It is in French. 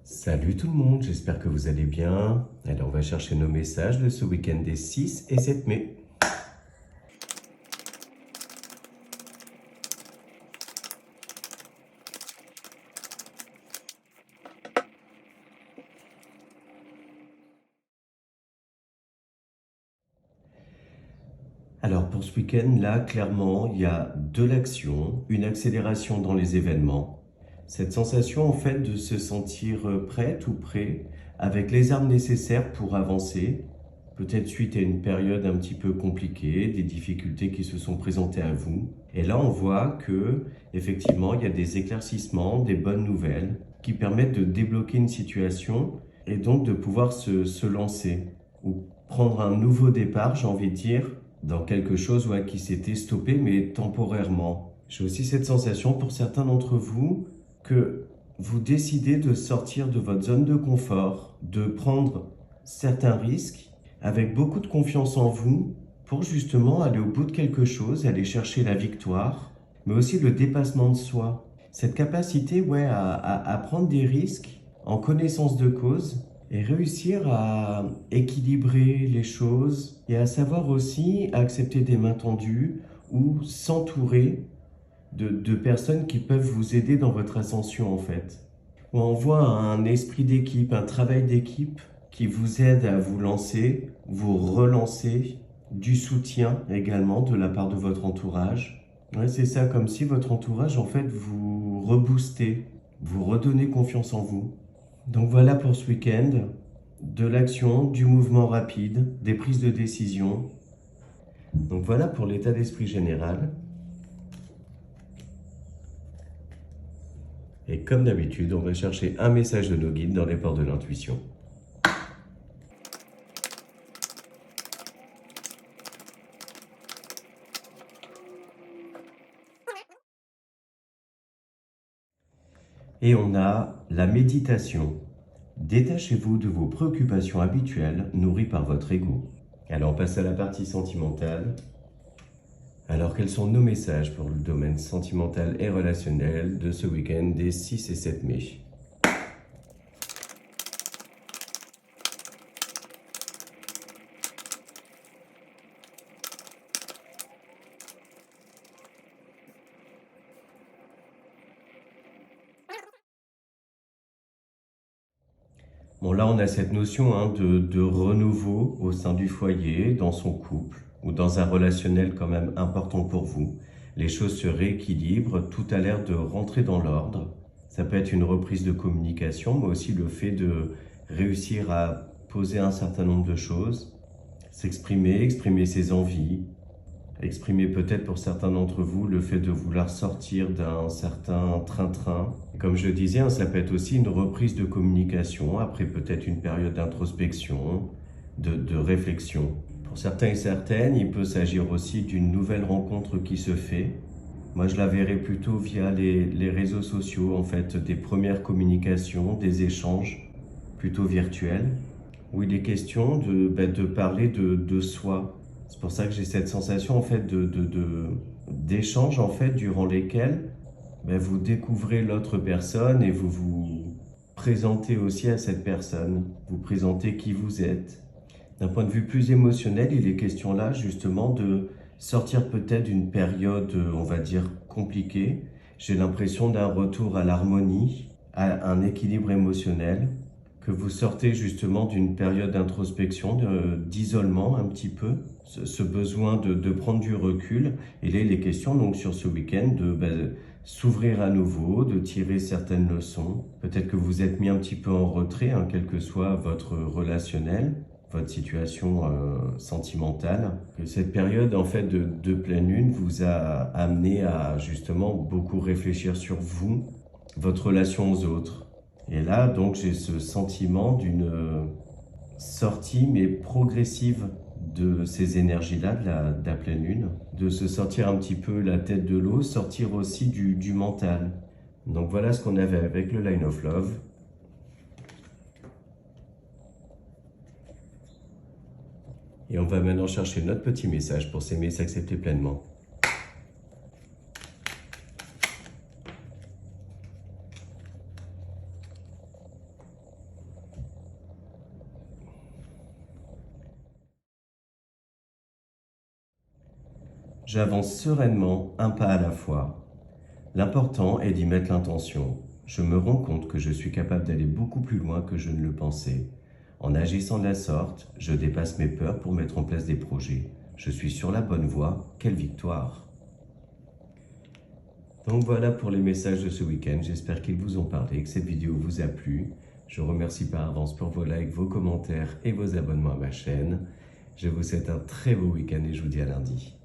Salut tout le monde, j'espère que vous allez bien. Allez, on va chercher nos messages de ce week-end des 6 et 7 mai. Alors pour ce week-end, là, clairement, il y a de l'action, une accélération dans les événements. Cette sensation, en fait, de se sentir prête ou prêt, avec les armes nécessaires pour avancer, peut-être suite à une période un petit peu compliquée, des difficultés qui se sont présentées à vous. Et là, on voit que, effectivement, il y a des éclaircissements, des bonnes nouvelles qui permettent de débloquer une situation et donc de pouvoir se lancer ou prendre un nouveau départ, j'ai envie de dire, dans quelque chose qui s'était stoppé, mais temporairement. J'ai aussi cette sensation pour certains d'entre vous que vous décidez de sortir de votre zone de confort, de prendre certains risques avec beaucoup de confiance en vous pour justement aller au bout de quelque chose, aller chercher la victoire, mais aussi le dépassement de soi. Cette capacité à prendre des risques en connaissance de cause et réussir à équilibrer les choses et à savoir aussi accepter des mains tendues ou s'entourer de personnes qui peuvent vous aider dans votre ascension en fait. Où on voit un esprit d'équipe, un travail d'équipe qui vous aide à vous lancer, vous relancer, du soutien également de la part de votre entourage. Ouais, c'est ça, comme si votre entourage en fait vous reboostez, vous redonnez confiance en vous. Donc voilà pour ce week-end, de l'action, du mouvement rapide, des prises de décision. Donc voilà pour l'état d'esprit général. Et comme d'habitude, on va chercher un message de nos guides dans les ports de l'intuition. Et on a la méditation. Détachez-vous de vos préoccupations habituelles nourries par votre ego. Alors on passe à la partie sentimentale. Alors quels sont nos messages pour le domaine sentimental et relationnel de ce week-end des 6 et 7 mai? Bon, là, on a cette notion de renouveau au sein du foyer, dans son couple ou dans un relationnel quand même important pour vous. Les choses se rééquilibrent, tout a l'air de rentrer dans l'ordre. Ça peut être une reprise de communication, mais aussi le fait de réussir à poser un certain nombre de choses, s'exprimer, exprimer ses envies, exprimer peut-être pour certains d'entre vous le fait de vouloir sortir d'un certain train-train. Comme je disais, ça peut être aussi une reprise de communication après peut-être une période d'introspection, de réflexion. Pour certains et certaines, il peut s'agir aussi d'une nouvelle rencontre qui se fait. Moi, je la verrais plutôt via les réseaux sociaux, en fait, des premières communications, des échanges plutôt virtuels, où il est question de parler de soi. C'est pour ça que j'ai cette sensation en fait d'échanges en fait durant lesquels vous découvrez l'autre personne et vous vous présentez aussi à cette personne, vous présentez qui vous êtes. D'un point de vue plus émotionnel, il est question là justement de sortir peut-être d'une période, on va dire, compliquée. J'ai l'impression d'un retour à l'harmonie, à un équilibre émotionnel, que vous sortez justement d'une période d'introspection, d'isolement un petit peu, ce besoin de prendre du recul. Et là, il est question donc sur ce week-end de s'ouvrir à nouveau, de tirer certaines leçons. Peut-être que vous êtes mis un petit peu en retrait, quel que soit votre relationnel, votre situation sentimentale. Que cette période en fait de pleine lune vous a amené à justement beaucoup réfléchir sur vous, votre relation aux autres. Et là, donc, j'ai ce sentiment d'une sortie, mais progressive de ces énergies-là, de la pleine lune, de se sortir un petit peu la tête de l'eau, sortir aussi du mental. Donc voilà ce qu'on avait avec le Line of Love. Et on va maintenant chercher notre petit message pour s'aimer et s'accepter pleinement. J'avance sereinement, un pas à la fois. L'important est d'y mettre l'intention. Je me rends compte que je suis capable d'aller beaucoup plus loin que je ne le pensais. En agissant de la sorte, je dépasse mes peurs pour mettre en place des projets. Je suis sur la bonne voie. Quelle victoire! Donc voilà pour les messages de ce week-end. J'espère qu'ils vous ont parlé, que cette vidéo vous a plu. Je vous remercie par avance pour vos likes, vos commentaires et vos abonnements à ma chaîne. Je vous souhaite un très beau week-end et je vous dis à lundi.